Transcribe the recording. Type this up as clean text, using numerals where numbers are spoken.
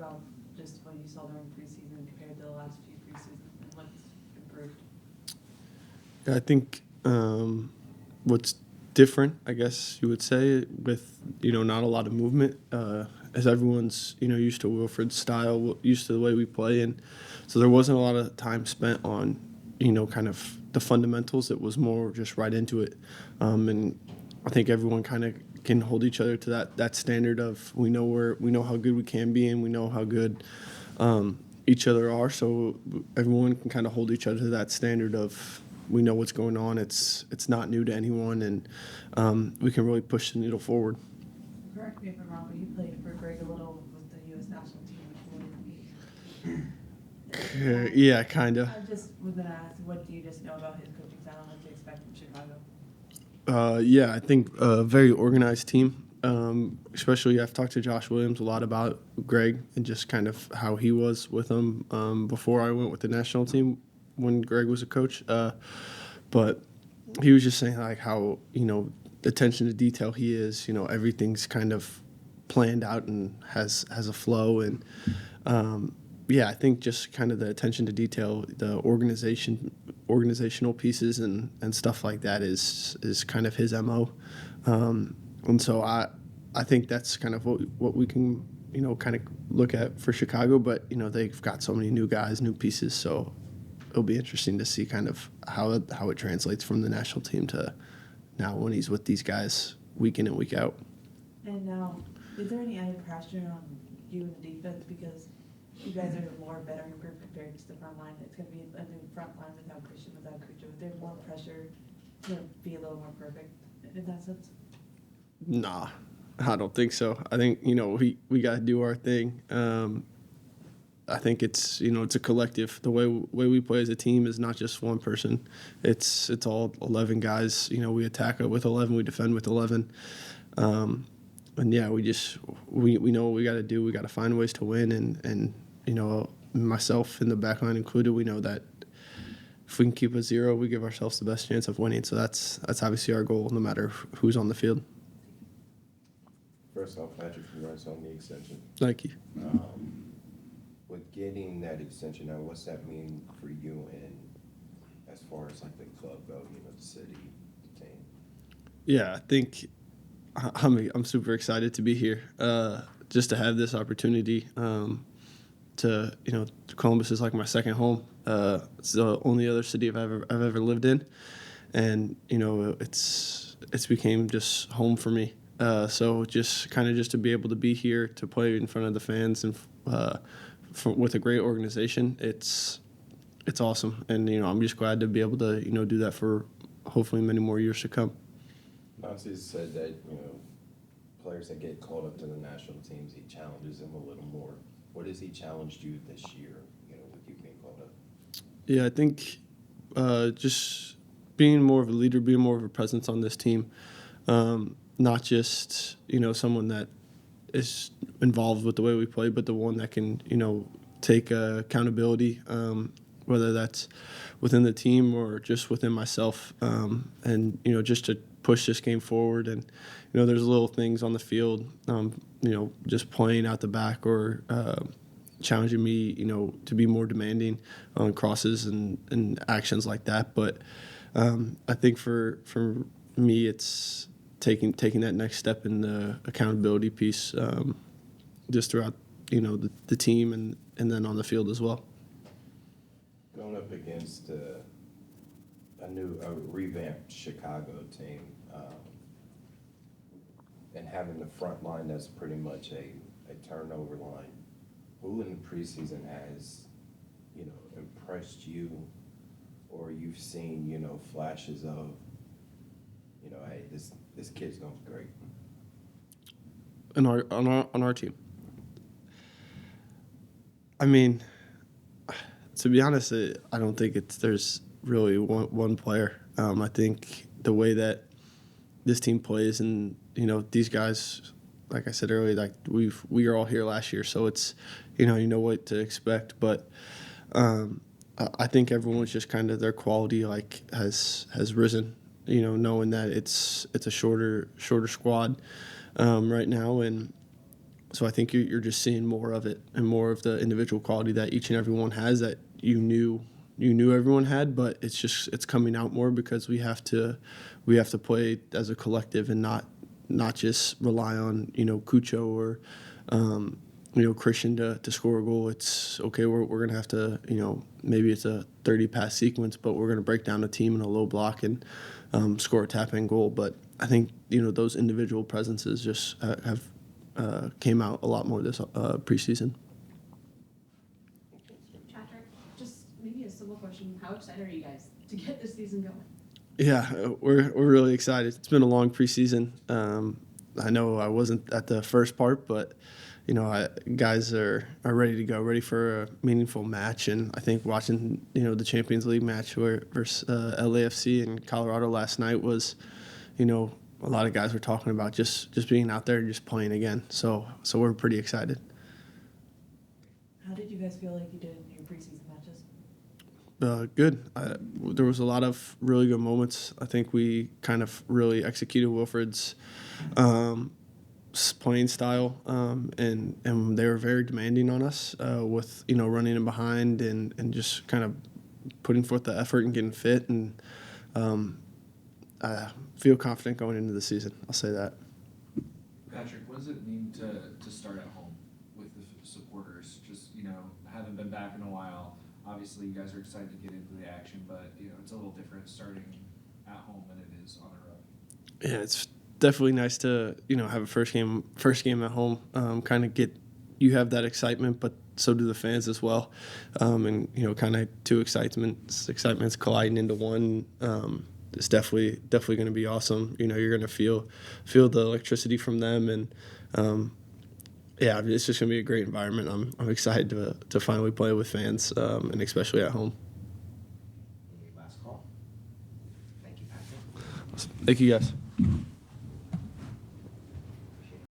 about just what you saw during preseason compared to the last few preseasons and what's improved? Yeah, I think what's different, I guess you would say, with not a lot of movement, as everyone's used to Wilfred's style, used to the way we play, and so there wasn't a lot of time spent on kind of the fundamentals. It was more just right into it, and I think everyone kind of can hold each other to that standard of we know how good we can be, and we know how good each other are. So everyone can kind of hold each other to that standard of we know what's going on. It's not new to anyone, and we can really push the needle forward. Correct me if I'm wrong, but you played for Greg a little with the U.S. national team before. Yeah, kind of. I just was going to ask, what do you just know about his coaching style and what to expect from Chicago? Yeah, I think a very organized team. Especially, I've talked to Josh Williams a lot about Greg and just kind of how he was with him before I went with the national team when Greg was a coach. But he was just saying like how attention to detail he is. Everything's kind of planned out and has a flow, and yeah, I think just kind of the attention to detail, the organizational pieces and stuff like that is kind of his MO. And so I think that's kind of what we can kind of look at for Chicago. But they've got so many new guys, new pieces, so it'll be interesting to see kind of how it translates from the national team to now when he's with these guys week in and week out. And now, is there any added pressure on you in the defense because you guys are more veteran group compared to the front line? It's going to be a new front line without Christian, without Kucho. Is there more pressure to be a little more perfect in that sense? Nah, I don't think so. I think we got to do our thing. I think it's it's a collective. The way we play as a team is not just one person. It's all 11 guys. We attack with 11, we defend with 11. And yeah, we know what we got to do. We got to find ways to win, and myself in the back line included, we know that if we can keep a 0, we give ourselves the best chance of winning. So that's obviously our goal, no matter who's on the field. First off, Patrick, congrats on the extension. Thank you. With getting that extension now, what's that mean for you and as far as like the club go, the city, the team? Yeah, I think I'm super excited to be here. Just to have this opportunity. Columbus is like my second home. It's the only other city I've ever lived in, and it's became just home for me. So just to be able to be here to play in front of the fans and with a great organization, it's awesome, and I'm just glad to be able to do that for hopefully many more years to come. Nancy said that players that get called up to the national teams, he challenges them a little more. What has he challenged you this year? With you being called up. Yeah, I think just being more of a leader, being more of a presence on this team, not just someone that is involved with the way we play, but the one that can take accountability, whether that's within the team or just within myself, and just to push this game forward. And there's little things on the field, just playing out the back or challenging me to be more demanding on crosses and actions like that. But I think for me, it's taking that next step in the accountability piece, just throughout the team and then on the field as well. Going up against a revamped Chicago team, and having the front line that's pretty much a turnover line, who in the preseason has impressed you, or you've seen flashes of hey, this kid's gonna be great? On our team, I mean, to be honest, I don't think there's really one player. I think the way that this team plays, and these guys, like I said earlier, like we are all here last year, so it's you know what to expect. But I think everyone's just kind of their quality has risen. Knowing that it's a shorter squad right now, and So I think you're just seeing more of it and more of the individual quality that each and every one has that you knew everyone had, but it's coming out more because we have to play as a collective and not just rely on Cucho or Christian to score a goal. It's okay. We're gonna have to maybe it's a 30 pass sequence, but we're gonna break down the team in a low block and score a tap in goal. But I think those individual presences just have came out a lot more this preseason. Patrick, just maybe a simple question. How excited are you guys to get this season going? Yeah, we're really excited. It's been a long preseason. I know I wasn't at the first part, but guys are ready to go, ready for a meaningful match. And I think watching the Champions League match versus LAFC in Colorado last night was, a lot of guys were talking about just being out there and just playing again. So we're pretty excited. How did you guys feel like you did in your preseason matches? Good. There was a lot of really good moments. I think we kind of really executed Wilfred's playing style, and they were very demanding on us with running in behind and just kind of putting forth the effort and getting fit. And I feel confident going into the season. I'll say that. Patrick, what does it mean to start at home with the supporters? Just, haven't been back in a while. Obviously, you guys are excited to get into the action, but, it's a little different starting at home than it is on the road. Yeah, it's definitely nice to, have a first game at home, kind of you have that excitement, but so do the fans as well. And, kind of two excitements colliding into one. It's definitely going to be awesome. You're going to feel the electricity from them, and yeah, it's just going to be a great environment. I'm excited to finally play with fans, and especially at home. Last call. Thank you, Patrick. Thank you, guys.